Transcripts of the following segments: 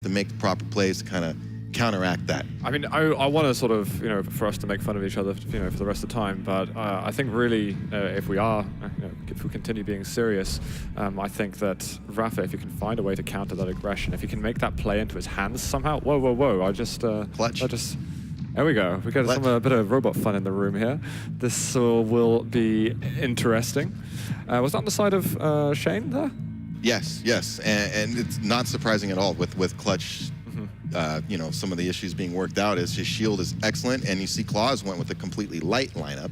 to make the proper plays to kind of counteract that. I mean, I want to sort of, for us to make fun of each other, for the rest of the time. But I think really, if we are, if we continue being serious, I think that rapha, if you can find a way to counter that aggression, if you can make that play into his hands somehow, whoa, Clutch. There we go. We got a bit of robot fun in the room here. This will be interesting. Was that on the side of Shane there? Yes, and it's not surprising at all with clutch. Some of the issues being worked out is his shield is excellent, and you see clawz went with a completely light lineup.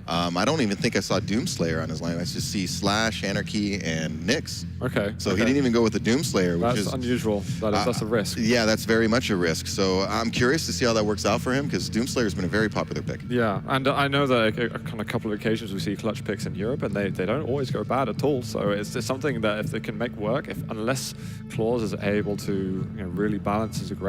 I don't even think I saw Doomslayer on his lineup. I just see Slash, Anarchy, and Nyx. Okay. So he didn't even go with the Doomslayer, which is unusual. That's a risk. Yeah, that's very much a risk. So I'm curious to see how that works out for him, because Doomslayer has been a very popular pick. Yeah, and I know that on a couple of occasions we see clutch picks in Europe, and they don't always go bad at all. So it's something that if they can make work, unless clawz is able to really balance his aggression.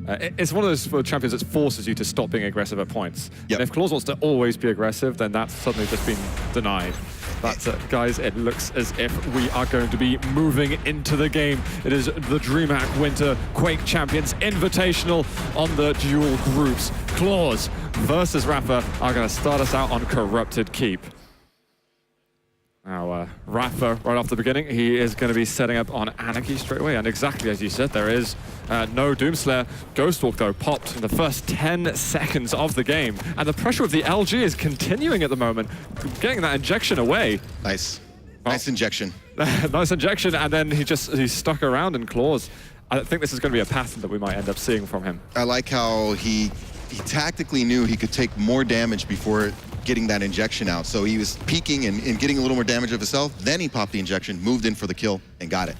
It's one of those champions that forces you to stop being aggressive at points. Yep. And if clawz wants to always be aggressive, then that's suddenly just been denied. But guys, it looks as if we are going to be moving into the game. It is the DreamHack Winter Quake Champions Invitational on the dual groups. clawz versus rapha are going to start us out on Corrupted Keep. Now, rapha, right off the beginning, he is going to be setting up on Anarchy straight away. And exactly as you said, there is no Doomslayer. Ghostwalk, though, popped in the first 10 seconds of the game. And the pressure of the LG is continuing at the moment, getting that injection away. Nice. Nice injection. Nice injection, and then he's stuck around in clawz. I think this is going to be a pattern that we might end up seeing from him. I like how he tactically knew he could take more damage before getting that injection out. So he was peeking and getting a little more damage of himself. Then he popped the injection, moved in for the kill, and got it.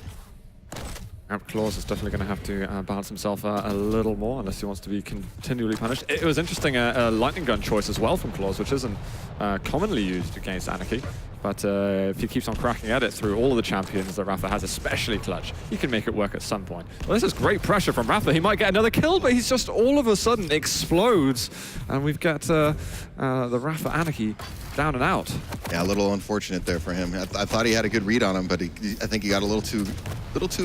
clawz is definitely going to have to balance himself a little more unless he wants to be continually punished. It was interesting, a lightning gun choice as well from clawz, which isn't commonly used against Anarchy. But if he keeps on cracking at it through all of the champions that rapha has, especially clutch, he can make it work at some point. Well, this is great pressure from rapha. He might get another kill, but he's just all of a sudden explodes. And we've got the rapha Anarchy down and out. Yeah, a little unfortunate there for him. I thought he had a good read on him, but I think he got a little too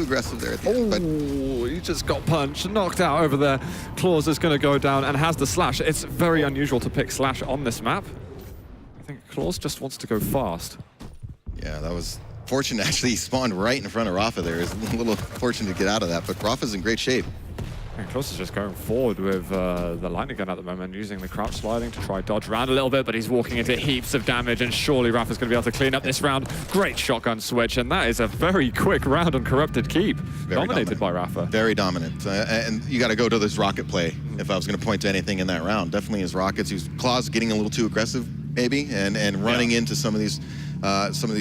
aggressive there at the end. But he just got punched, knocked out over there. clawz is going to go down and has the slash. It's very unusual to pick slash on this map. I think clawz just wants to go fast. Yeah, that was fortunate. Actually, he spawned right in front of rapha there. It's a little fortunate to get out of that, but rapha's in great shape. And clawz is just going forward with the lightning gun at the moment, using the crouch sliding to try dodge around a little bit, but he's walking into heaps of damage, and surely rapha's going to be able to clean up this round. Great shotgun switch, and that is a very quick round on Corrupted Keep. Dominated by rapha. Very dominant. And you got to go to this rocket play if I was going to point to anything in that round. Definitely his rockets. clawz getting a little too aggressive, maybe, and running into some of these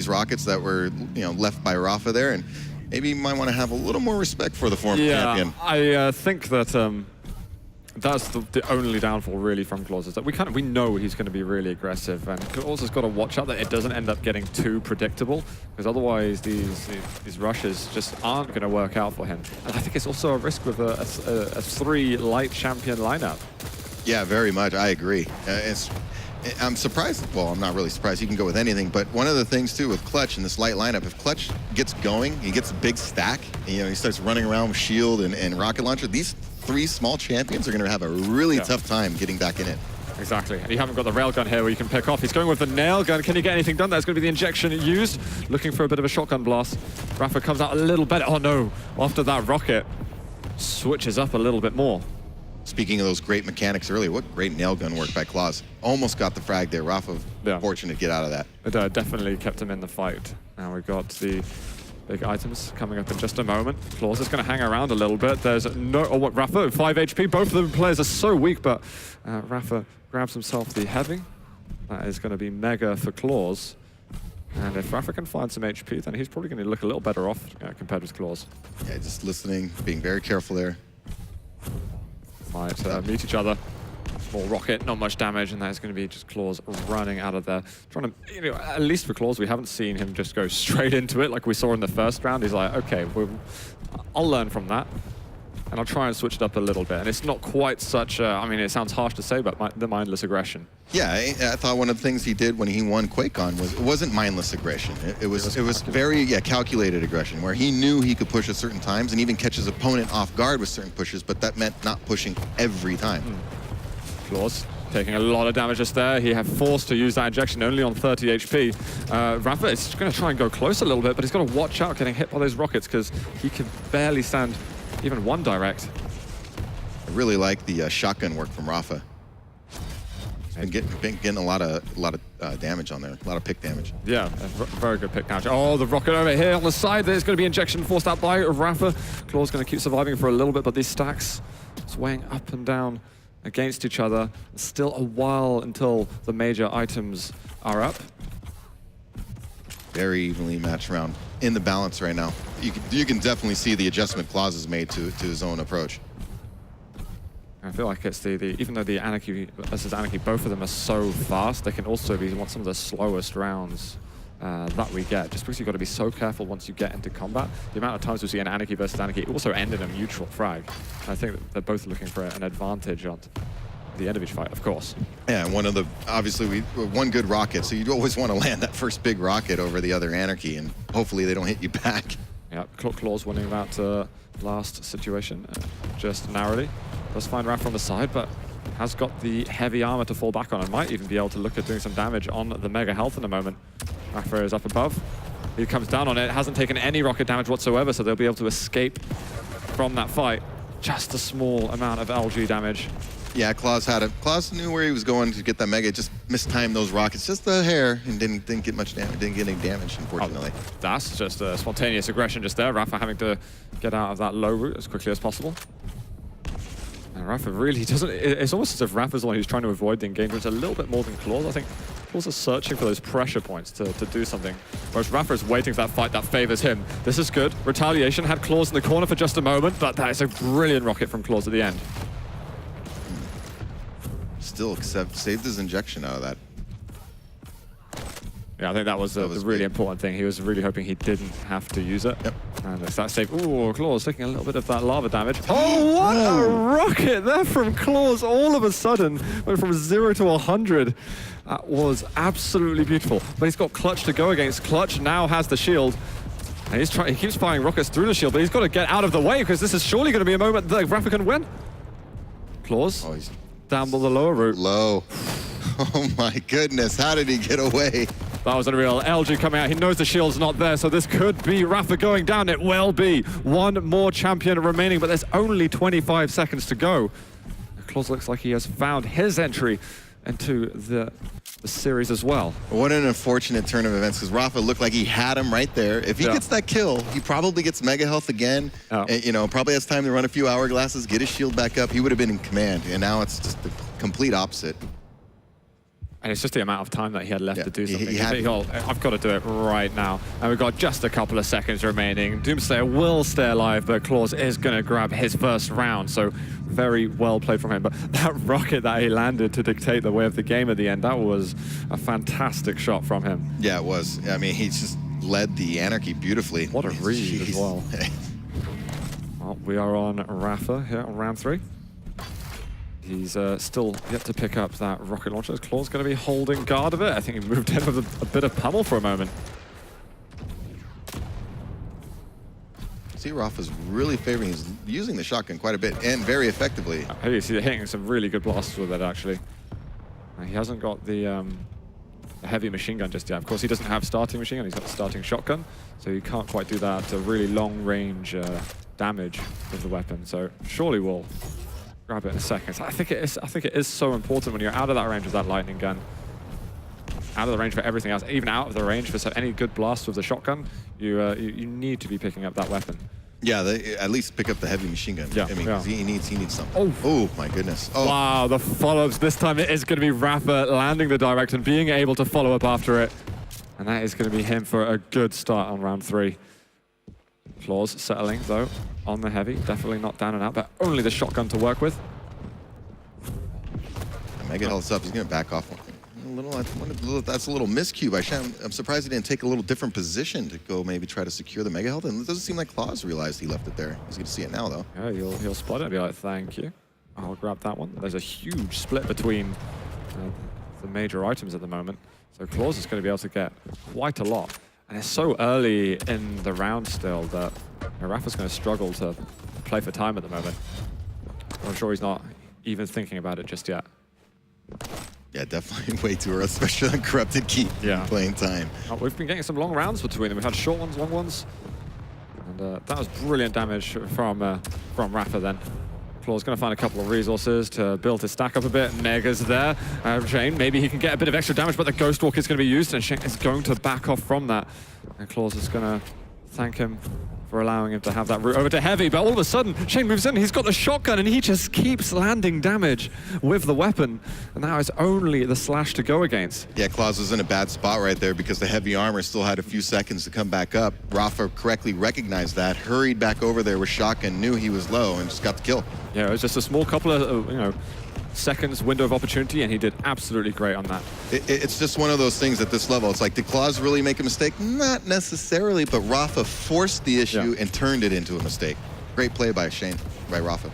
rockets that were left by rapha there, and maybe you might want to have a little more respect for the former champion. I think that that's the only downfall really from clawz, is that we know he's going to be really aggressive, and clawz has got to watch out that it doesn't end up getting too predictable, because otherwise these rushes just aren't going to work out for him. And I think it's also a risk with a 3 light champion lineup. Yeah, very much. I agree. I'm surprised. Well, I'm not really surprised. He can go with anything. But one of the things, too, with clutch in this light lineup, if clutch gets going, he gets a big stack, and, he starts running around with shield and rocket launcher, these 3 small champions are going to have a really tough time getting back in it. Exactly. And you haven't got the railgun here where you can pick off. He's going with the nail gun. Can he get anything done? That's going to be the injection used. Looking for a bit of a shotgun blast. rapha comes out a little better. Oh, no. After that rocket, switches up a little bit more. Speaking of those great mechanics earlier, what great nail gun work by clawz. Almost got the frag there. rapha, fortunate to get out of that. It definitely kept him in the fight. Now we've got the big items coming up in just a moment. clawz is going to hang around a little bit. There's rapha, 5 HP. Both of the players are so weak, but rapha grabs himself the heavy. That is going to be mega for clawz. And if rapha can find some HP, then he's probably going to look a little better off compared with clawz. Yeah, just listening, being very careful there. Might meet each other. Small rocket, not much damage, and that's going to be just clawz running out of there. Trying to, at least for clawz, we haven't seen him just go straight into it like we saw in the first round. He's like, okay, I'll learn from that. and I'll try and switch it up a little bit. And it's not quite such a, I mean, it sounds harsh to say, but the mindless aggression. Yeah, I thought one of the things he did when he won Quake on was, it wasn't mindless aggression. It was very calculated aggression, where he knew he could push at certain times and even catch his opponent off guard with certain pushes, but that meant not pushing every time. clawz taking a lot of damage just there. He had forced to use that injection only on 30 HP. Rapha is going to try and go close a little bit, but he's got to watch out getting hit by those rockets because he can barely stand even one direct. I really like the shotgun work from Rapha. Been getting a lot of damage on there, a lot of pick damage. Yeah, very good pick damage. Oh, the rocket over here on the side. There's going to be injection forced out by rapha. clawz going to keep surviving for a little bit, but these stacks swaying up and down against each other. Still a while until the major items are up. Very evenly matched round in the balance right now. You can definitely see the adjustment clawz has made to his own approach. I feel like it's even though the Anarchy versus Anarchy, both of them are so fast, they can also be some of the slowest rounds that we get. Just because you've got to be so careful once you get into combat. The amount of times we see an Anarchy versus Anarchy also end in a mutual frag. I think that they're both looking for an advantage at the end of each fight, of course. Yeah, obviously one good rocket, so you'd always want to land that first big rocket over the other Anarchy, and hopefully they don't hit you back. Yeah, clawz winning that last situation just narrowly. Does find rapha on the side, but has got the heavy armor to fall back on and might even be able to look at doing some damage on the mega health in a moment. rapha is up above. He comes down on it, hasn't taken any rocket damage whatsoever, so they'll be able to escape from that fight. Just a small amount of LG damage. Yeah, clawz knew where he was going to get that mega, just mistimed those rockets just a hair and didn't get much damage, didn't get any damage, unfortunately. Oh, that's just a spontaneous aggression just there. rapha having to get out of that low route as quickly as possible. And rapha really doesn't, it's almost as if rapha's the one who's trying to avoid the engagement a little bit more than clawz. I think clawz is searching for those pressure points to do something, whereas rapha is waiting for that fight that favors him. This is good. Retaliation had clawz in the corner for just a moment, but that is a brilliant rocket from clawz at the end. Still saved his injection out of that. Yeah, I think that was the really important thing. He was really hoping he didn't have to use it. Yep. And it's that save. Ooh, clawz taking a little bit of that lava damage. Oh, what a rocket there from clawz! All of a sudden, went from 0 to 100. That was absolutely beautiful. But he's got Clutch to go against. Clutch now has the shield. And he keeps firing rockets through the shield, but he's got to get out of the way because this is surely going to be a moment that rapha can win. clawz. Oh, he's down the lower route. Low. Oh my goodness, how did he get away? That was unreal. LG coming out. He knows the shield's not there, so this could be rapha going down. It will be. One more champion remaining, but there's only 25 seconds to go. clawz looks like he has found his entry into the series as well. What an unfortunate turn of events, because rapha looked like he had him right there. If he gets that kill, he probably gets mega health again. And, probably has time to run a few hourglasses, get his shield back up. He would have been in command, and now it's just the complete opposite. And it's just the amount of time that he had left to do something. I've got to do it right now. And we've got just a couple of seconds remaining. Doomslayer will stay alive, but clawz is going to grab his first round. So very well played from him. But that rocket that he landed to dictate the way of the game at the end, that was a fantastic shot from him. Yeah, it was. I mean, he just led the Anarchy beautifully. What a read as well. Well, we are on rapha here on round 3. He's still yet to pick up that rocket launcher. clawz going to be holding guard of it. I think he moved in with a bit of pummel for a moment. See, rapha's really favoring, he's using the shotgun quite a bit and very effectively. You see, hitting some really good blasts with it, actually. He hasn't got the heavy machine gun just yet. Of course, he doesn't have starting machine gun. He's got the starting shotgun, so he can't quite do that really long-range damage with the weapon. So surely we'll grab it in a second. So I think it is so important when you're out of that range with that lightning gun, out of the range for everything else, even out of the range for any good blast with the shotgun. You need to be picking up that weapon. Yeah, at least pick up the heavy machine gun. Yeah, I mean, he needs something. Oh my goodness. Oh. Wow, the follow-ups. This time it is going to be rapha landing the direct and being able to follow up after it. And that is going to be him for a good start on round 3. clawz settling, though, on the heavy. Definitely not down and out, but only the shotgun to work with. Mega health's up. He's going to back off a That's a little miscue by Shen. I'm surprised he didn't take a little different position to go maybe try to secure the Mega Health. And it doesn't seem like clawz realized he left it there. He's going to see it now, though. Yeah, he'll spot it and be like, thank you. I'll grab that one. There's a huge split between the major items at the moment. So clawz is going to be able to get quite a lot. And it's so early in the round still that rapha's going to struggle to play for time at the moment. I'm sure he's not even thinking about it just yet. Yeah, definitely way too early, especially on Corrupted Keep playing time. Oh, we've been getting some long rounds between them. We've had short ones, long ones. And that was brilliant damage from rapha then. clawz going to find a couple of resources to build his stack up a bit. Mega's there. Shane, maybe he can get a bit of extra damage, but the Ghost Walk is going to be used, and Shane is going to back off from that. And clawz is going to thank him for allowing him to have that route over to Heavy, but all of a sudden, Shane moves in, he's got the shotgun, and he just keeps landing damage with the weapon. And now it's only the slash to go against. Yeah, clawz was in a bad spot right there because the heavy armor still had a few seconds to come back up. rapha correctly recognized that, hurried back over there with shotgun, knew he was low, and just got the kill. Yeah, it was just a small couple of, seconds window of opportunity, and he did absolutely great on that. It's just one of those things at this level. It's like, did clawz really make a mistake? Not necessarily, but rapha forced the issue and turned it into a mistake. Great play by Shane, by rapha.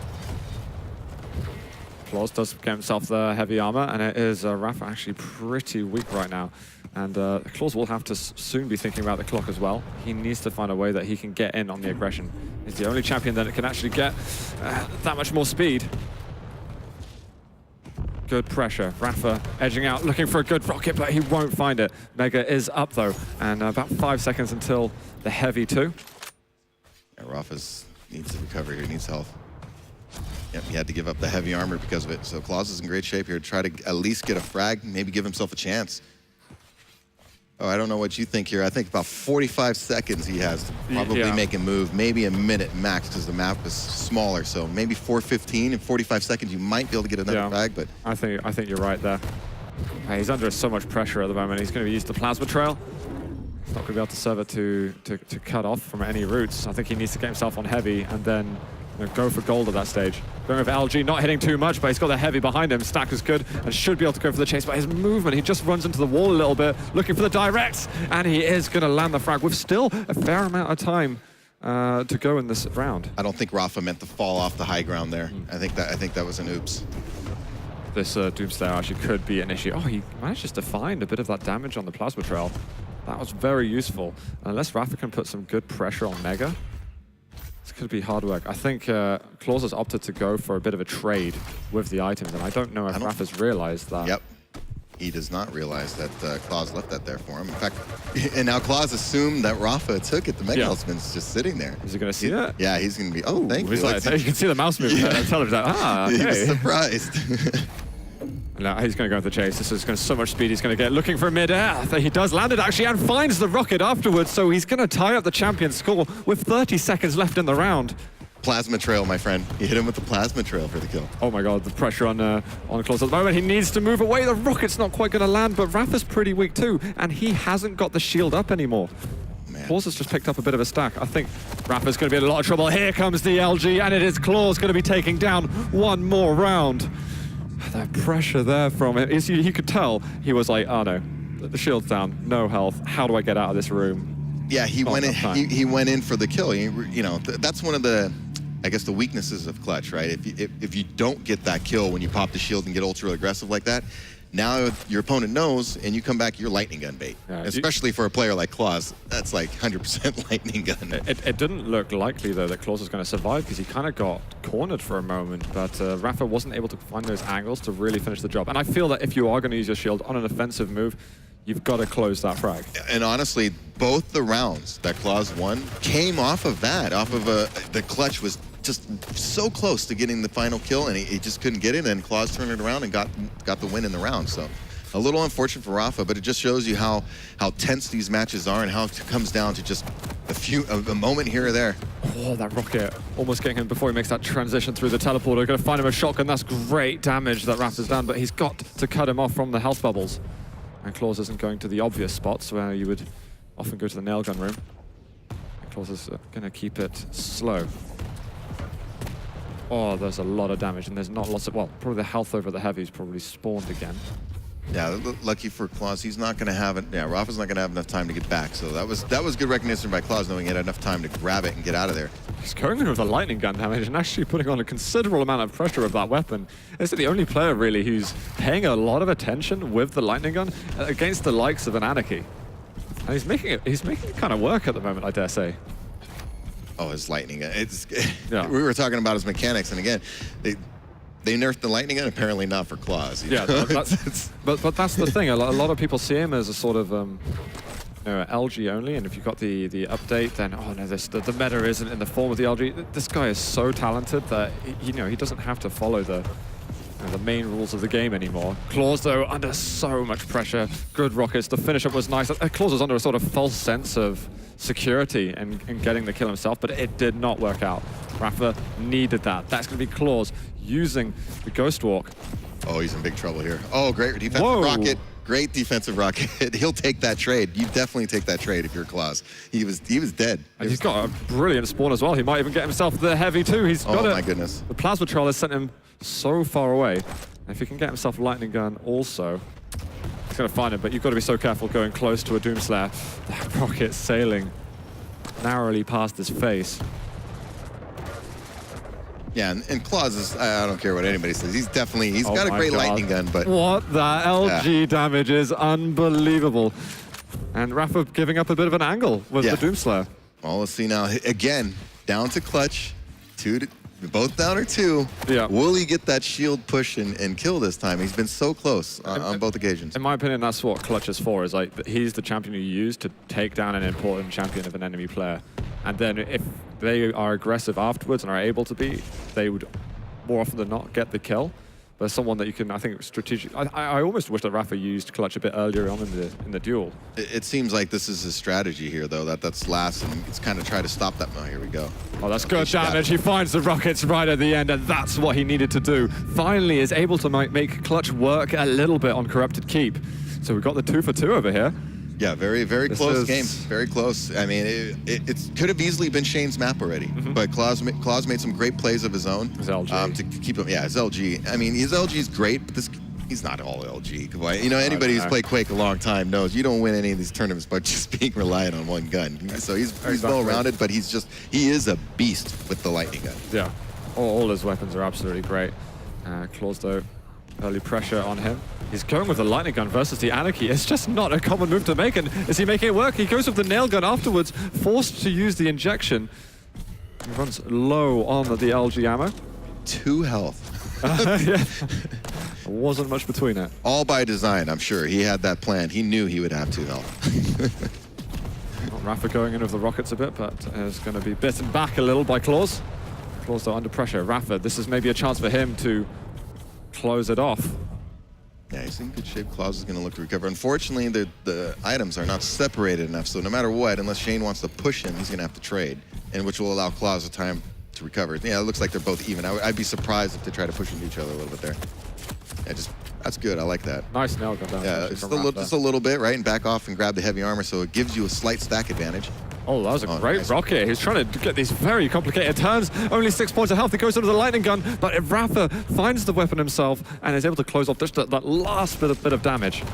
clawz does get himself the heavy armor, and it is rapha actually pretty weak right now. And clawz will have to soon be thinking about the clock as well. He needs to find a way that he can get in on the aggression. He's the only champion that can actually get that much more speed. Good pressure. rapha edging out, looking for a good rocket, but he won't find it. Mega is up though, and about 5 seconds until the heavy too. Yeah, rapha needs to recover here, needs health. Yep, he had to give up the heavy armor because of it. So clawz is in great shape here to try to at least get a frag, maybe give himself a chance. Oh, I don't know what you think here. I think about 45 seconds he has to probably make a move, maybe a minute max because the map is smaller. So maybe 4:15 in 45 seconds you might be able to get another frag, but I think you're right there. He's under so much pressure at the moment. He's going to use the plasma trail. He's not going to be able to serve it to cut off from any routes. I think he needs to get himself on heavy and then go for gold at that stage. Going with LG, not hitting too much, but he's got the heavy behind him. Stack is good and should be able to go for the chase, but his movement, he just runs into the wall a little bit, looking for the directs, and he is going to land the frag with still a fair amount of time to go in this round. I don't think rapha meant to fall off the high ground there. I think that was an oops. This Doomslayer actually could be an issue. Oh, he managed just to find a bit of that damage on the plasma trail. That was very useful. Unless rapha can put some good pressure on Mega, this could be hard work. I think clawz has opted to go for a bit of a trade with the items, and I don't know if rapha's realized that. Yep. He does not realize that clawz left that there for him. In fact, and now clawz assumed that rapha took it. The Mega Healthman's just sitting there. Is he going to see that? Yeah, he's going to be, oh, thank you. He's like, you can see the mouse movement. Tell him that, okay. He's surprised. No, he's going to go for the chase. This is going to so much speed he's going to get. Looking for mid-air. He does land it actually and finds the rocket afterwards. So he's going to tie up the champion score with 30 seconds left in the round. Plasma trail, my friend. You hit him with the plasma trail for the kill. Oh my God, the pressure on clawz at the moment. He needs to move away. The rocket's not quite going to land, but rapha's pretty weak too, and he hasn't got the shield up anymore. clawz has just picked up a bit of a stack. I think rapha's going to be in a lot of trouble. Here comes the LG, and it is clawz going to be taking down one more round. That pressure there from him, he could tell he was like, oh no, the shield's down, no health. How do I get out of this room? Yeah, he went in. He went in for the kill. That's one of the, I guess, the weaknesses of Clutch, right? If you don't get that kill when you pop the shield and get ultra aggressive like that, now your opponent knows, and you come back, you're lightning gun bait. Yeah, especially for a player like clawz, that's like 100% lightning gun. It didn't look likely, though, that clawz was going to survive because he kind of got cornered for a moment, but rapha wasn't able to find those angles to really finish the job. And I feel that if you are going to use your shield on an offensive move, you've got to close that frag. And honestly, both the rounds that clawz won came off of that, the clutch was just so close to getting the final kill, and he just couldn't get it, and clawz turned it around and got the win in the round. So a little unfortunate for rapha, but it just shows you how tense these matches are and how it comes down to just a moment here or there. Oh, that rocket almost getting him before he makes that transition through the teleporter. Going to find him a shotgun. That's great damage that rapha's done, but he's got to cut him off from the health bubbles. And clawz isn't going to the obvious spots where you would often go to the nail gun room. And clawz is going to keep it slow. Oh, there's a lot of damage, and there's not lots of, well, probably the health over the heavy's probably spawned again. Yeah, lucky for clawz, he's not going to have it. Yeah, rapha's not going to have enough time to get back. So that was good recognition by clawz, knowing he had enough time to grab it and get out of there. He's going in with a lightning gun damage and actually putting on a considerable amount of pressure with that weapon. This is the only player really who's paying a lot of attention with the lightning gun against the likes of an Anarchy. And he's making it kind of work at the moment, I dare say. Oh, his lightning gun. Yeah. We were talking about his mechanics, and again, they nerfed the lightning gun, apparently not for clawz. Yeah, but that's the thing. A lot of people see him as a sort of LG only, and if you've got the update, then oh no, the meta isn't in the form of the LG. This guy is so talented that he doesn't have to follow the main rules of the game anymore. clawz, though, under so much pressure. Good rockets. The finish-up was nice. clawz was under a sort of false sense of security and getting the kill himself, but it did not work out. rapha needed that. That's going to be clawz using the Ghost Walk. Oh, he's in big trouble here. Oh, great defensive rocket. Great defensive rocket. He'll take that trade. You definitely take that trade if you're clawz. He was dead. And he's got a brilliant spawn as well. He might even get himself the heavy too. He's got it. Oh my goodness. The plasma troll has sent him so far away. And if he can get himself a lightning gun also, he's going to find him, but you've got to be so careful going close to a Doomslayer. That rocket sailing narrowly past his face. Yeah, and clawz is, I don't care what anybody says, he's got a great lightning gun, but... What the LG damage is unbelievable. And rapha giving up a bit of an angle with the Doomslayer. Well, let's see now. Again, down to clutch. Both down or two. Yeah. Will he get that shield push and kill this time? He's been so close on both occasions. In my opinion, that's what clutch is for, is like he's the champion you use to take down an important champion of an enemy player. And then if they are aggressive afterwards and are able to be, they would more often than not get the kill. But someone that you can, I think, strategic. I almost wish that rapha used clutch a bit earlier on in the duel. It seems like this is his strategy here, though. That's last, and it's kind of try to stop that. Oh, here we go. Oh, that's good damage. He finds the rockets right at the end, and that's what he needed to do. Finally, is able to make clutch work a little bit on corrupted keep. So we've got the 2 for 2 over here. Yeah, very, very close game. Very close. I mean, it could have easily been Shane's map already, but clawz made some great plays of his own. His LG. To keep him. Yeah, his LG. I mean, his LG is great, but he's not all LG. You know, anybody who's played Quake a long time knows you don't win any of these tournaments by just being reliant on one gun. So he's well-rounded, but he is a beast with the lightning gun. Yeah, all his weapons are absolutely great. clawz, though, early pressure on him. He's going with the lightning gun versus the Anarchy. It's just not a common move to make, and is he making it work? He goes with the nail gun afterwards, forced to use the injection. He runs low on the LG ammo. 2 health. Yeah. Wasn't much between it. All by design, I'm sure. He had that plan. He knew he would have 2 health. rapha going in with the rockets a bit, but is going to be bitten back a little by clawz. clawz, though, under pressure. rapha, this is maybe a chance for him to close it off. Yeah, he's in good shape. clawz is going to look to recover. Unfortunately, the items are not separated enough, so no matter what, unless Shane wants to push him, he's going to have to trade, and which will allow clawz the time to recover. Yeah, it looks like they're both even. I'd be surprised if they try to push into each other a little bit there. Yeah, that's good. I like that. Nice nail gun down. Yeah, just a little bit, right? And back off and grab the heavy armor, so it gives you a slight stack advantage. Oh, that was a great rocket. He's trying to get these very complicated turns. Only 6 points of health. He goes under the lightning gun, but rapha finds the weapon himself and is able to close off just that last bit of damage.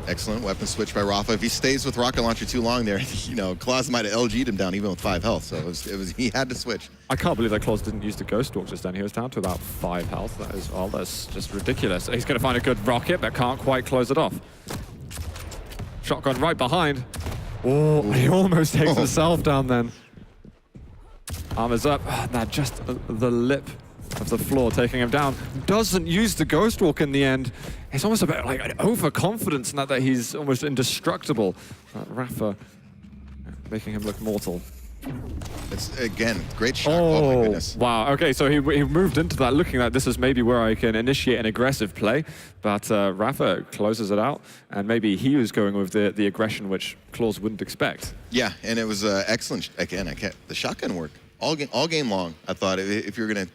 Excellent weapon switch by rapha. If he stays with rocket launcher too long there, clawz might have LG'd him down even with 5 health. So he had to switch. I can't believe that clawz didn't use the Ghost Walk just then. He was down to about 5 health. That's just ridiculous. He's going to find a good rocket, but can't quite close it off. Shotgun right behind. Oh, he almost takes himself down then. Armor's up. Now just the lip of the floor taking him down. Doesn't use the Ghost Walk in the end. It's almost a bit like an overconfidence in that he's almost indestructible. rapha making him look mortal. It's, again, great shot. Oh my goodness. Wow. Okay, so he moved into that looking like this is maybe where I can initiate an aggressive play, but rapha closes it out, and maybe he was going with the aggression which clawz wouldn't expect. Yeah, and it was excellent. Again, the shotgun worked all game long. I thought if you're gonna,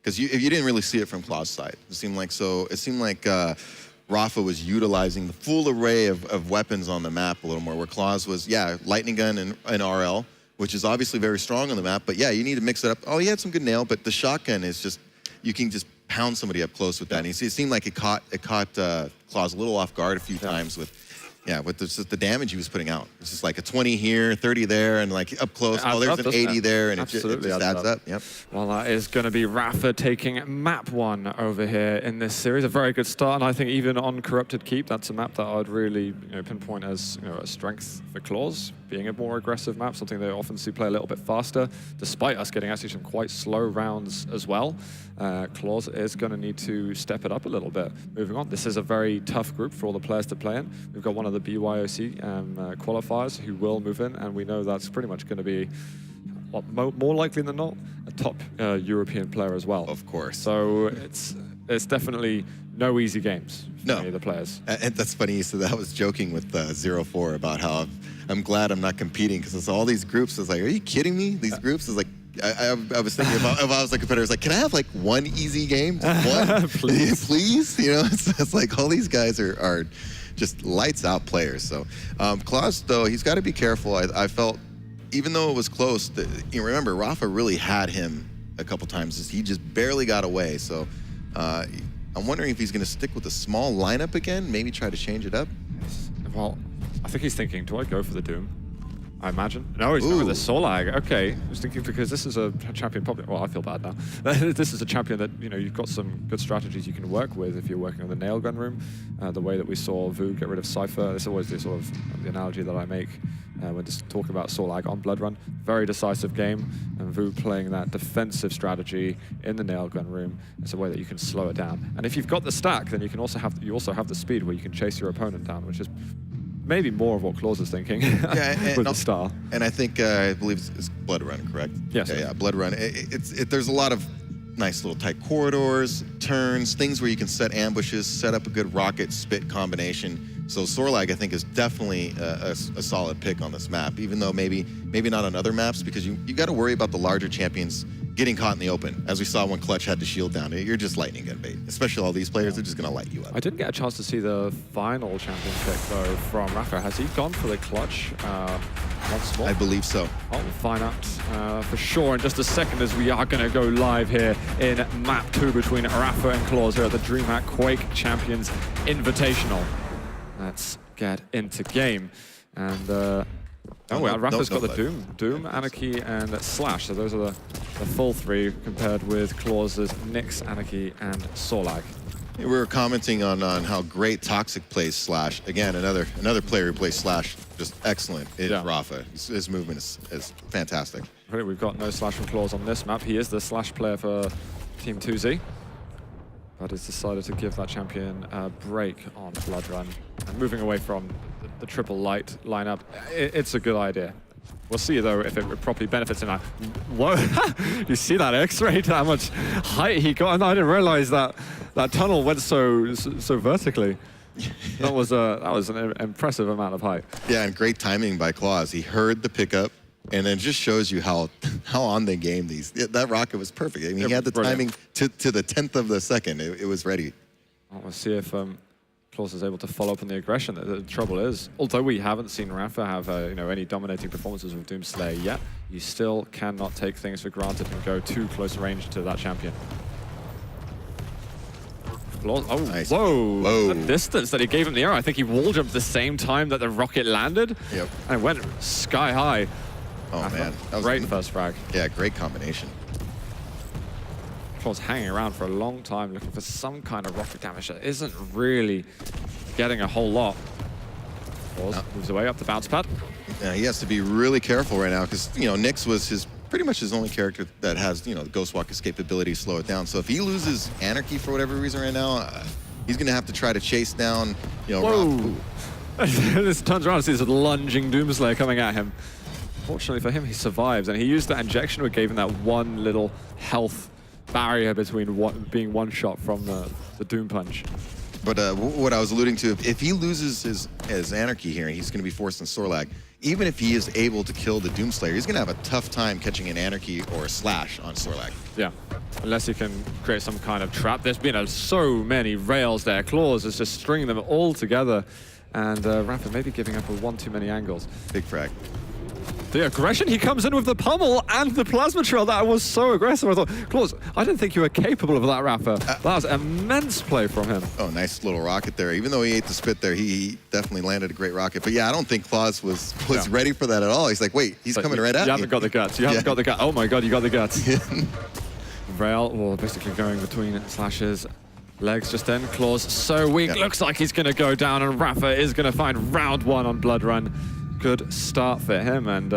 because you didn't really see it from clawz side. It seemed like rapha was utilizing the full array of weapons on the map a little more, where clawz was lightning gun and RL, which is obviously very strong on the map, but yeah, you need to mix it up. Oh, he had some good nail, but the shotgun is just, you can just pound somebody up close with that. And it seemed like it caught clawz a little off guard a few times with just the damage he was putting out. It's just like a 20 here, 30 there, and like up close, oh, there's an 80 there, and it just adds up. Yep. Well, that is going to be Rapha taking map 1 over here in this series. A very good start, and I think even on Corrupted Keep, that's a map that I'd really pinpoint as a strength for clawz, being a more aggressive map, something they often see play a little bit faster, despite us getting actually some quite slow rounds as well. clawz is going to need to step it up a little bit. Moving on, this is a very tough group for all the players to play in. We've got one of the BYOC qualifiers who will move in, and we know that's pretty much going to be, more likely than not, a top European player as well. Of course. So it's definitely no easy games for any of the players. And that's funny you said that. I was joking with 0-4 about how I'm glad I'm not competing, because it's all these groups. I was like, are you kidding me? These groups is like, I was thinking if I was a competitor, it's like, can I have like one easy game? Just one? Please. Please? It's like all these guys are just lights out players. So clawz, though, he's got to be careful. I felt, even though it was close, remember, Rapha really had him a couple times. He just barely got away. So I'm wondering if he's going to stick with a small lineup again, maybe try to change it up. Well, I think he's thinking, do I go for the Doom? I imagine. No, he's going with the Solag. Okay, I was thinking because this is a champion probably. Well, I feel bad now. This is a champion that you've got some good strategies you can work with if you're working on the nail gun room. The way that we saw Vu get rid of Cypher. This is always the sort of the analogy that I make when just talking about Solag on Blood Run. Very decisive game, and Vu playing that defensive strategy in the nail gun room. It's a way that you can slow it down. And if you've got the stack, then you can also have the speed where you can chase your opponent down, which is maybe more of what clawz is thinking with the star. And I think, I believe it's Blood Run, correct? Yes. Yeah, Blood Run. There's a lot of nice little tight corridors, turns, things where you can set ambushes, set up a good rocket spit combination. So Solag, I think, is definitely a solid pick on this map, even though maybe not on other maps, because you got to worry about the larger champions getting caught in the open, as we saw when Clutch had the shield down. You're just lightning gun bait. Especially all these players, they're just going to light you up. I didn't get a chance to see the final champion pick, though, from Rapha. Has he gone for the Clutch once more? I believe so. We'll find out for sure in just a second, as we are going to go live here in map 2 between Rapha and clawz here at the DreamHack Quake Champions Invitational. Let's get into game. And Rapha's got the Doom, Anarchy, and Slash. So those are the full 3 compared with clawz's Nyx, Anarchy, and Solag. We were commenting on how great Toxic plays Slash. Again, another player who plays Slash just excellent. Rapha. His movement is fantastic. We've got no Slash from clawz on this map. He is the Slash player for Team 2Z. But has decided to give that champion a break on Blood Run. And moving away from the triple light lineup, it's a good idea. We'll see, though, if it properly benefits him. Whoa, you see that X-ray, how much height he got? And I didn't realize that tunnel went so vertically. That was an impressive amount of height. Yeah, and great timing by clawz. He heard the pickup, and it just shows you how on the game that rocket was perfect. I mean, he had the timing to the 10th of the second. It was ready. Well, we'll see if clawz is able to follow up on the aggression. The trouble is, although we haven't seen Rapha have any dominating performances with Doomslayer yet, you still cannot take things for granted and go too close range to that champion. Oh, nice. Whoa. The distance that he gave him the arrow. I think he wall jumped the same time that the rocket landed. Yep. And it went sky high. Oh, man. That was great first frag. Yeah, great combination. clawz hanging around for a long time looking for some kind of rocket damage that isn't really getting a whole lot. clawz moves away up the bounce pad. Yeah, he has to be really careful right now because, Nyx was pretty much his only character that has, the Ghostwalk escape ability to slow it down. So if he loses Anarchy for whatever reason right now, he's going to have to try to chase down, Whoa! This turns around and sees a lunging Doomslayer coming at him. Fortunately for him, he survives, and he used that injection which gave him that one little health barrier between being one shot from the Doom Punch. But what I was alluding to, if he loses his Anarchy here, and he's going to be forced in Solag, even if he is able to kill the Doomslayer, he's going to have a tough time catching an Anarchy or a Slash on Solag. Yeah, unless he can create some kind of trap. There's been so many rails there. clawz is just stringing them all together, and Rapha maybe giving up one too many angles. Big frag. the aggression. He comes in with the pummel and the plasma trail. That was so aggressive. I thought, clawz, I didn't think you were capable of that, rapha. That was immense play from him. Oh, nice little rocket there. Even though he ate the spit there, he definitely landed a great rocket. But yeah, I don't think clawz was ready for that at all. He's like, wait, he's coming right at me. You haven't got the guts. You haven't got the guts. Oh my God, you got the guts. Rail, well, basically going between Slash's legs just in. clawz so weak. Looks like he's going to go down, and rapha is going to find round 1 on Blood Run. Good start for him, and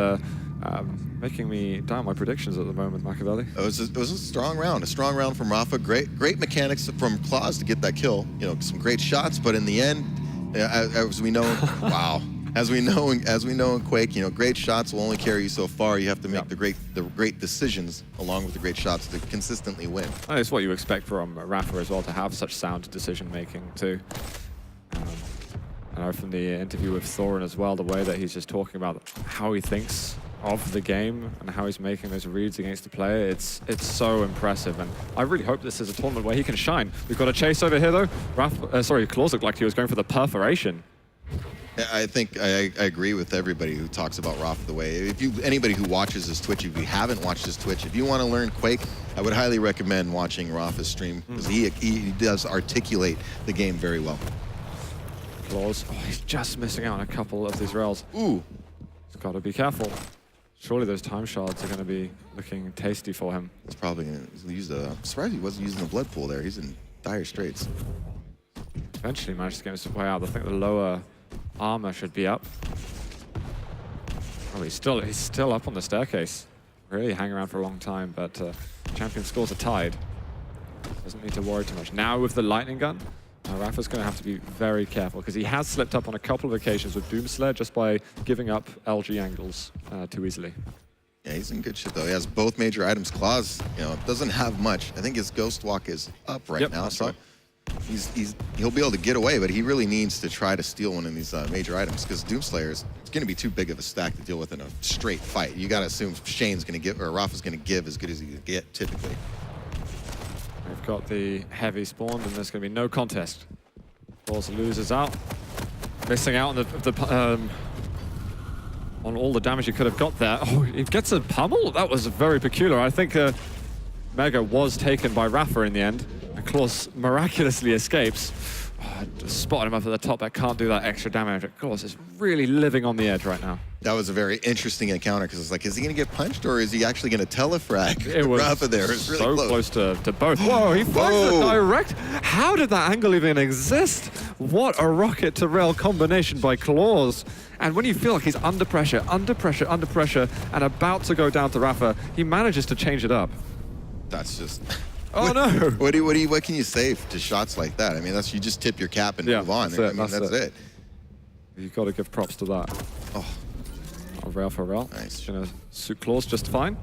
making me down my predictions at the moment, Machiavelli. It was a strong round from rapha. Great mechanics from clawz to get that kill. You know, some great shots, but in the end, as we know, wow. As we know in Quake, you know, great shots will only carry you so far. You have to make the great decisions along with the great shots to consistently win. And it's what you expect from rapha as well, to have such sound decision making too. I know from the interview with Thorin as well, the way that he's just talking about how he thinks of the game and how he's making those reads against the player, it's so impressive, and I really hope this is a tournament where he can shine. We've got a chase over here though. clawz looked like he was going for the perforation. I think I agree with everybody who talks about rapha the way. Anybody who watches his Twitch, if you haven't watched his Twitch, if you want to learn Quake, I would highly recommend watching rapha's stream, because he does articulate the game very well. clawz, oh, he's just missing out on a couple of these rails. Ooh. He's got to be careful. Surely those time shards are going to be looking tasty for him. He's probably going to use I'm surprised he wasn't using the blood pool there. He's in dire straits. Eventually managed to get his way out. I think the lower armor should be up. Oh, he's still up on the staircase. Really hang around for a long time, but champion scores are tied. Doesn't need to worry too much. Now with the lightning gun, rapha's going to have to be very careful, because he has slipped up on a couple of occasions with Doomslayer just by giving up LG angles too easily. Yeah, he's in good shit though. He has both major items. clawz, you know, doesn't have much. I think his Ghost Walk is up right now, so he'll be able to get away, but he really needs to try to steal one of these major items, because Doomslayer is going to be too big of a stack to deal with in a straight fight. You got to assume Shane's going to give, or rapha's going to give as good as he can get typically. We've got the heavy spawned, and there's going to be no contest. clawz loses out, missing out on on all the damage he could have got there. Oh, he gets a pummel? That was very peculiar. I think Mega was taken by rapha in the end, and clawz miraculously escapes. Oh, just spotted him up at the top. That can't do that extra damage. clawz is really living on the edge right now. That was a very interesting encounter, because it's like, is he going to get punched, or is he actually going to telefrag it was rapha there? It was really so close to both. Whoa, he finds the direct. How did that angle even exist? What a rocket to rail combination by clawz. And when you feel like he's under pressure, and about to go down to rapha, he manages to change it up. That's just... Oh no! What can you say to shots like that? I mean, you just tip your cap and move on. That's it. You've got to give props to that. Oh, rail for rail. Nice. Gonna suit clawz just fine.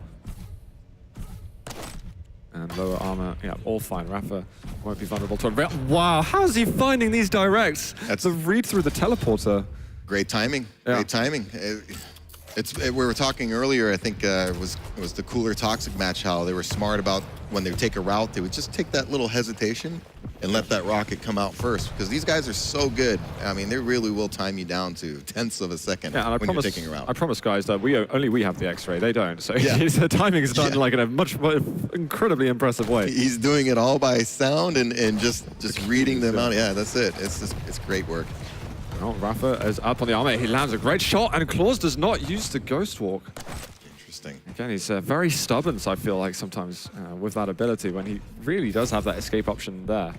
And lower armor, yeah, all fine. rapha won't be vulnerable to a rail. Wow, how's he finding these directs? That's a read through the teleporter. Great timing. Great timing. We were talking earlier, I think it was the Cooler Toxic match, how they were smart about when they would take a route, they would just take that little hesitation and let that rocket come out first, because these guys are so good. I mean, they really will time you down to tenths of a second when you're taking a route. I promise, guys, that only we have the X-ray. They don't. So the timing is done like in a much more incredibly impressive way. He's doing it all by sound and just reading them out. Yeah, that's it. It's great work. Oh, rapha is up on the armor. He lands a great shot, and clawz does not use the Ghost Walk. Interesting. Again, he's very stubborn, so I feel like sometimes with that ability, when he really does have that escape option there.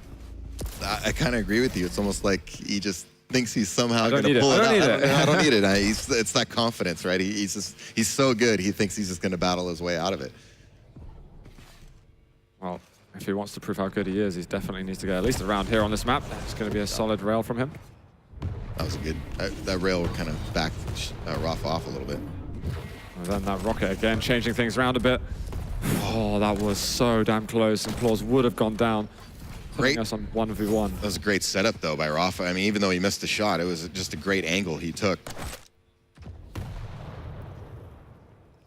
I kind of agree with you. It's almost like he just thinks he's somehow going to pull it out. I don't need it. It's that confidence, right? He's so good, he thinks he's just going to battle his way out of it. Well, if he wants to prove how good he is, he definitely needs to get at least a round here on this map. It's going to be a solid rail from him. That was a good... That rail kind of backed rapha off a little bit. And then that rocket again, changing things around a bit. Oh, that was so damn close, and clawz would have gone down. Putting us on 1v1. That was a great setup, though, by rapha. I mean, even though he missed the shot, it was just a great angle he took.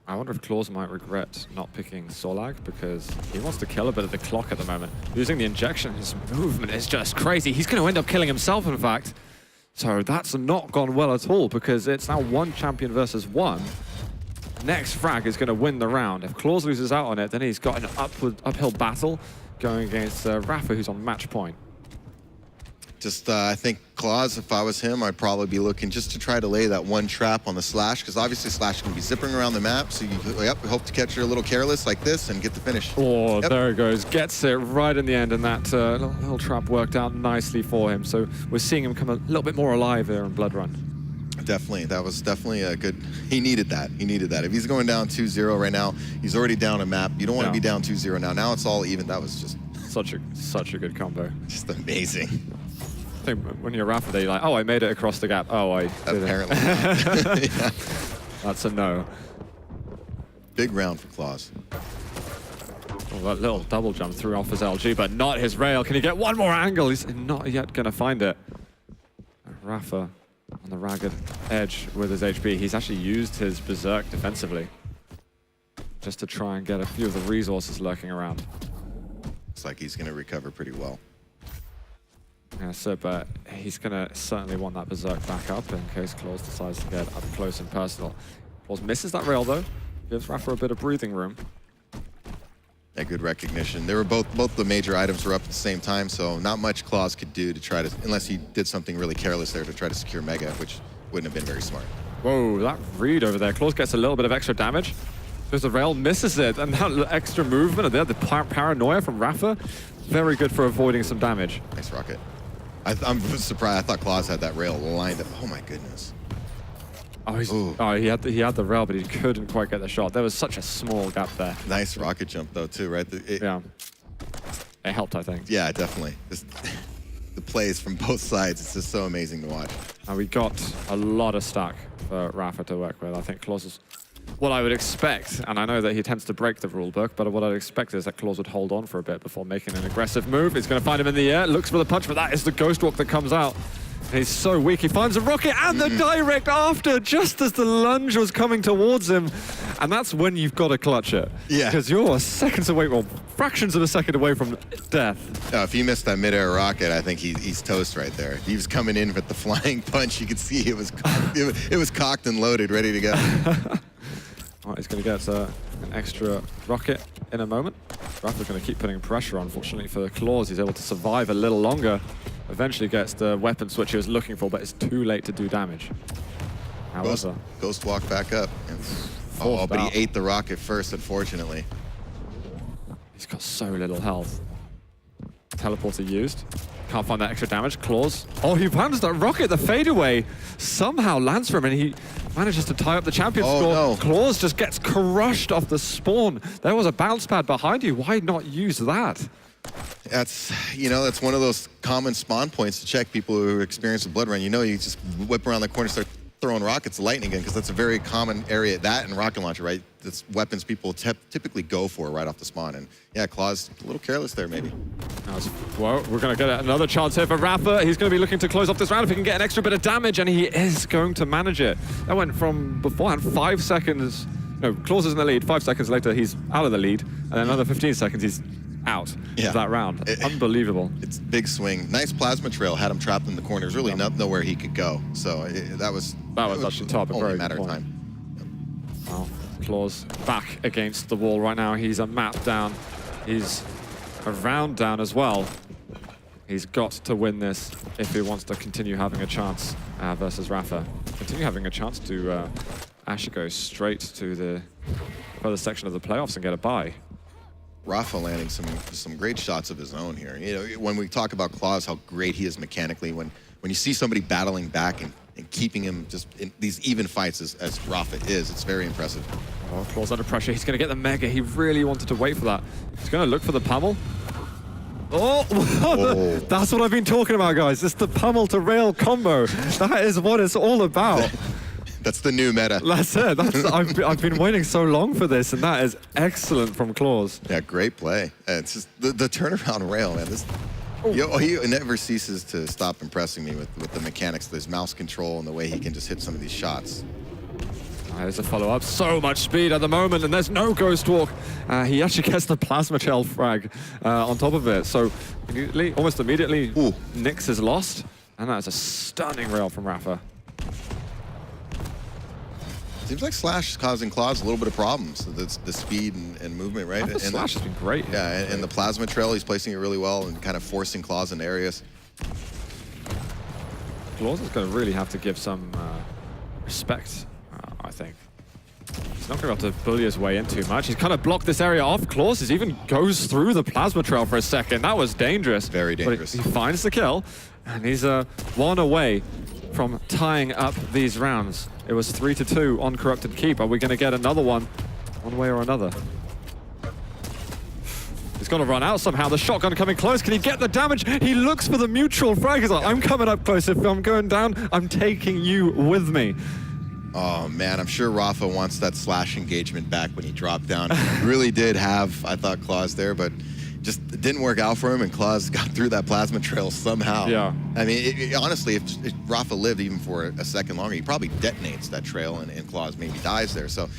I wonder if clawz might regret not picking Solag, because he wants to kill a bit of the clock at the moment. Using the injection, his movement is just crazy. He's going to end up killing himself, in fact. So that's not gone well at all, because it's now one champion versus one. next frag is going to win the round. If clawz loses out on it, then he's got an uphill battle going against rapha, who's on match point. Just, I think clawz, if I was him, I'd probably be looking just to try to lay that one trap on the Slash, because obviously Slash can be zipping around the map, so you hope to catch her a little careless like this and get the finish. Oh, there it goes. Gets it right in the end, and that little trap worked out nicely for him. So we're seeing him come a little bit more alive there in Blood Run. Definitely, that was definitely a good, he needed that. He needed that. If he's going down 2-0 right now, he's already down a map. You don't want to be down 2-0 now. Now it's all even. That was just... Such a good combo. Just amazing. I think when you're rapha, they're like, oh, I made it across the gap. Oh, I didn't. Apparently not. Yeah. That's a no. Big round for clawz. Oh, that little double jump threw off his LG, but not his rail. Can he get one more angle? He's not yet going to find it. rapha on the ragged edge with his HP. He's actually used his Berserk defensively just to try and get a few of the resources lurking around. Looks like he's going to recover pretty well. Yeah, so, but he's going to certainly want that Berserk back up in case clawz decides to get up close and personal. clawz misses that rail, though. Gives rapha a bit of breathing room. Yeah, good recognition. They were both the major items were up at the same time, so not much clawz could do to try to, unless he did something really careless there to try to secure Mega, which wouldn't have been very smart. Whoa, that read over there. clawz gets a little bit of extra damage. There's the rail, misses it, and that extra movement and the paranoia from rapha, very good for avoiding some damage. Nice rocket. I'm surprised. I thought clawz had that rail lined up. Oh my goodness. Oh, he had the rail, but he couldn't quite get the shot. There was such a small gap there. Nice rocket jump though, too, right? Yeah, it helped, I think. Yeah, definitely. The plays from both sides, it's just so amazing to watch. And we got a lot of stack for rapha to work with. I think clawz is what I would expect, and I know that he tends to break the rule book, but what I'd expect is that clawz would hold on for a bit before making an aggressive move. He's going to find him in the air, looks for the punch, but that is the ghost walk that comes out. And he's so weak, he finds a rocket and the direct after, just as the lunge was coming towards him. And that's when you've got to clutch it. Yeah. Because you're seconds away, well, fractions of a second away from death. If he missed that mid-air rocket, I think he's toast right there. He was coming in with the flying punch. You could see it was cocked and loaded, ready to go. All right, he's going to get an extra rocket in a moment. rapha's going to keep putting pressure on. Unfortunately for clawz, he's able to survive a little longer. Eventually gets the weapon switch he was looking for, but it's too late to do damage. However, Ghost walk back up. Oh, but he ate the rocket first, unfortunately. He's got so little health. Teleporter used. Can't find that extra damage. clawz. Oh, he lands that rocket. The fadeaway somehow lands for him, and he manages to tie up the champion score. No. clawz just gets crushed off the spawn. There was a bounce pad behind you. Why not use that? That's one of those common spawn points to check people who experience a blood run. You just whip around the corner, start throwing rockets, lightning gun, because that's a very common area. That and rocket launcher, right? That's weapons people typically go for right off the spawn. And yeah, clawz a little careless there, maybe. Well, we're going to get another chance here for rapha. He's going to be looking to close off this round if he can get an extra bit of damage, and he is going to manage it. That went from beforehand 5 seconds. No, clawz is in the lead. 5 seconds later, he's out of the lead, and then another 15 seconds, he's out of that round. Unbelievable. It's big swing. Nice plasma trail. Had him trapped in the corner. There's really nowhere he could go. So that was actually top. Only a matter of time. Well, clawz back against the wall right now. He's a map down. He's a round down as well. He's got to win this if he wants to continue having a chance versus rapha. Continue having a chance to actually go straight to the further section of the playoffs and get a bye. rapha landing some great shots of his own here. When we talk about clawz, how great he is mechanically, when you see somebody battling back and keeping him just in these even fights as rapha is, it's very impressive. Oh, clawz under pressure. He's going to get the mega. He really wanted to wait for that. He's going to look for the pummel. Oh, that's what I've been talking about, guys. It's the pummel to rail combo. That is what it's all about. That's the new meta. That's it. I've been waiting so long for this, and that is excellent from clawz. Yeah, great play. It's just the turnaround rail, man. He never ceases to stop impressing me with the mechanics, his mouse control, and the way he can just hit some of these shots. There's a follow-up. So much speed at the moment, and there's no ghost walk. He actually gets the plasma shell frag on top of it. So almost immediately, Nyx is lost, and that is a stunning rail from rapha. Seems like Slash is causing clawz a little bit of problems. That's the speed and movement, right? And Slash has been great. Yeah, and the plasma trail, he's placing it really well and kind of forcing clawz into areas. clawz is going to really have to give some respect, I think. He's not going to have to bully his way in too much. He's kind of blocked this area off. clawz even goes through the plasma trail for a second. That was dangerous. Very dangerous. But he finds the kill, and he's one away from tying up these rounds. It was 3-2 on Corrupted Keep. Are we going to get another one way or another? He's got to run out somehow. The shotgun coming close. Can he get the damage? He looks for the mutual frag. He's like, I'm coming up close. If I'm going down, I'm taking you with me. Oh, man, I'm sure rapha wants that Slash engagement back when he dropped down. He really did have, I thought, clawz there, but just it didn't work out for him, and clawz got through that plasma trail somehow. Yeah. I mean, honestly, if rapha lived even for a second longer, he probably detonates that trail, and clawz maybe dies there. So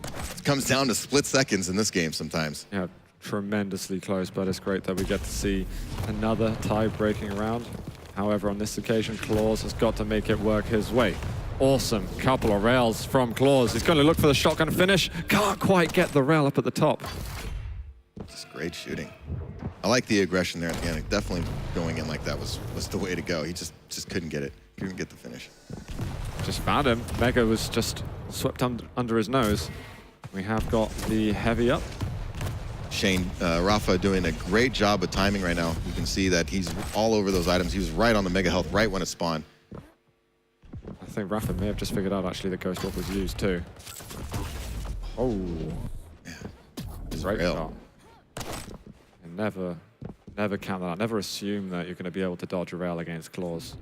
it comes down to split seconds in this game sometimes. Yeah, tremendously close, but it's great that we get to see another tie-breaking round. However, on this occasion, clawz has got to make it work his way. Awesome couple of rails from clawz. He's going to look for the shotgun finish. Can't quite get the rail up at the top. Just great shooting. I like the aggression there at the end. Definitely going in like that was the way to go. He just couldn't get it. Couldn't get the finish. Just found him. Mega was just swept under his nose. We have got the heavy up. Shane, rapha doing a great job with timing right now. You can see that he's all over those items. He was right on the mega health right when it spawned. I think rapha may have just figured out actually the Ghost Walk was used too. Oh. Yeah. Great shot. And never count that out. Never assume that you're going to be able to dodge a rail against clawz.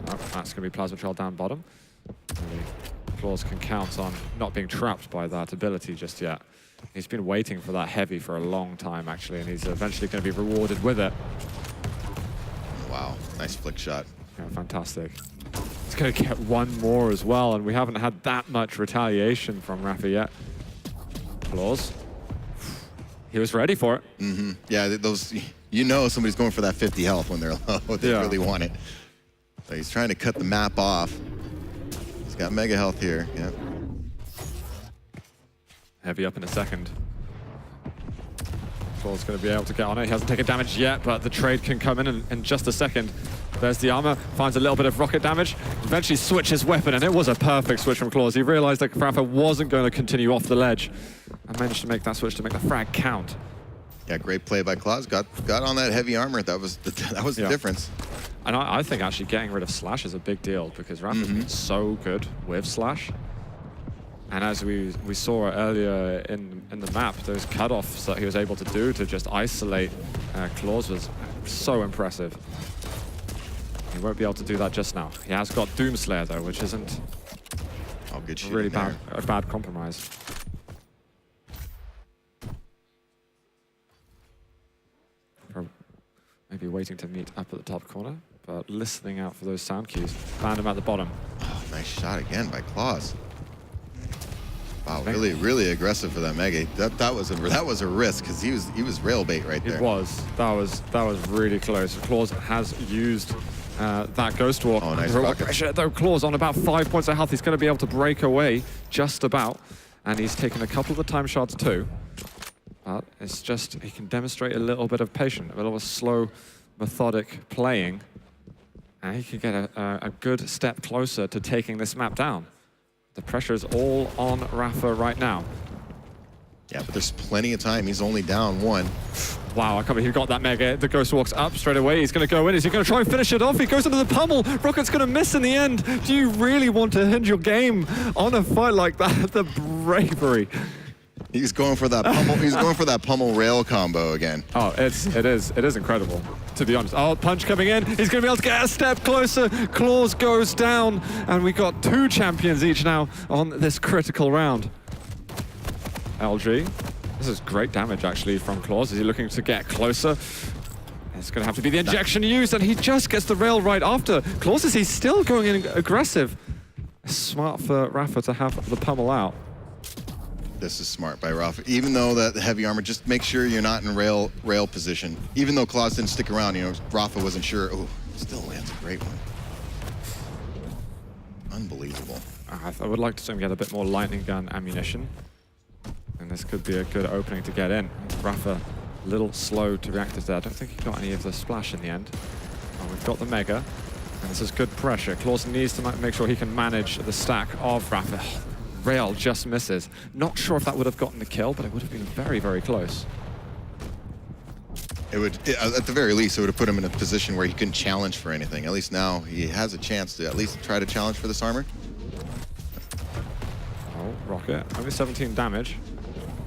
Oh, that's going to be plasma trail down bottom. clawz can count on not being trapped by that ability just yet. He's been waiting for that heavy for a long time, actually, and he's eventually going to be rewarded with it. Wow, nice flick shot. Yeah, fantastic. He's going to get one more as well, and we haven't had that much retaliation from rapha yet. clawz. He was ready for it. Mm-hmm. Yeah, those, you know somebody's going for that 50 health when they're low. They really want it. So he's trying to cut the map off. He's got mega health here, yeah. Heavy up in a second. clawz going to be able to get on it. He hasn't taken damage yet, but the trade can come in just a second. There's the armor, finds a little bit of rocket damage, eventually switches weapon, and it was a perfect switch from clawz. He realized that rapha wasn't going to continue off the ledge and managed to make that switch to make the frag count. Yeah, great play by clawz. Got on that heavy armor. That was the difference. And I think actually getting rid of Slash is a big deal because rapha's been so good with Slash. And as we saw earlier in the map, those cutoffs that he was able to do to just isolate clawz was so impressive. He won't be able to do that just now. He has got Doomslayer though, which isn't good really a bad compromise. Maybe waiting to meet up at the top corner, but listening out for those sound cues. Found him at the bottom. Oh, nice shot again by clawz. Wow, really aggressive for that mega. That was a risk because he was rail bait right there. It was. That was really close. clawz has used that Ghost Walk. Oh, nice rocket. Though clawz on about 5 points of health, he's going to be able to break away just about, and he's taken a couple of the time shots too. But it's just he can demonstrate a little bit of patience, a little slow, methodic playing, and he can get a good step closer to taking this map down. The pressure is all on rapha right now. Yeah, but there's plenty of time. He's only down one. Wow, I can't believe he got that mega. The Ghost Walk's up straight away. He's going to go in. Is he going to try and finish it off? He goes into the pummel. Rocket's going to miss in the end. Do you really want to hinge your game on a fight like that? The bravery. He's going for that pummel. He's going for that pummel rail combo again. Oh, it is incredible, to be honest. Oh, punch coming in. He's going to be able to get a step closer. clawz goes down, and we got 2 champions each now on this critical round. LG. This is great damage, actually, from clawz. Is he looking to get closer? It's going to have to be the injection used, and he just gets the rail right after. clawz, he's still going in aggressive. Smart for rapha to have the pummel out. This is smart by rapha. Even though that heavy armor, just make sure you're not in rail position. Even though clawz didn't stick around, you know, rapha wasn't sure. Oh, still lands a great one. Unbelievable. I would like to see him get a bit more lightning gun ammunition. And this could be a good opening to get in. rapha, a little slow to react to that. I don't think he got any of the splash in the end. Oh, we've got the Mega. And this is good pressure. clawz needs to make sure he can manage the stack of rapha. Rail just misses. Not sure if that would have gotten the kill, but it would have been very, very close. It would, at the very least, it would have put him in a position where he couldn't challenge for anything. At least now he has a chance to at least try to challenge for this armor. Oh, Rocket, only 17 damage.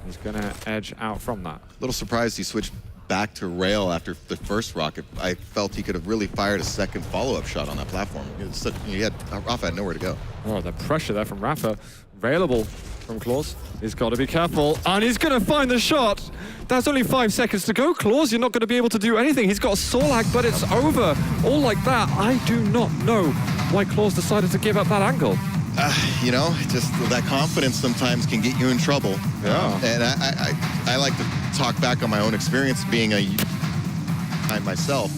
He's gonna edge out from that. A little surprised he switched back to rail after the first rocket. I felt he could have really fired a second follow-up shot on that platform. rapha had nowhere to go. Oh, the pressure there from rapha. Available from clawz. He's got to be careful, and he's going to find the shot. That's only 5 seconds to go, clawz. You're not going to be able to do anything. He's got a Sorlag, but it's over. All like that. I do not know why clawz decided to give up that angle. You know, just that confidence sometimes can get you in trouble. Yeah. And I like to talk back on my own experience being myself.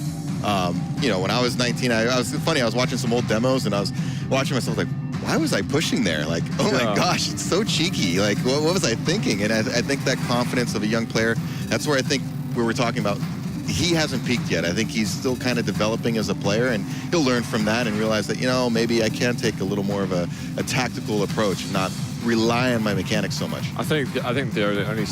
You know, when I was 19, I was watching some old demos and I was watching myself like, why was I pushing there? Like, oh my gosh, it's so cheeky. Like, what was I thinking? And I think that confidence of a young player, that's where I think we were talking about. He hasn't peaked yet. I think he's still kind of developing as a player, and he'll learn from that and realize that, you know, maybe I can take a little more of a tactical approach and not rely on my mechanics so much. I think the only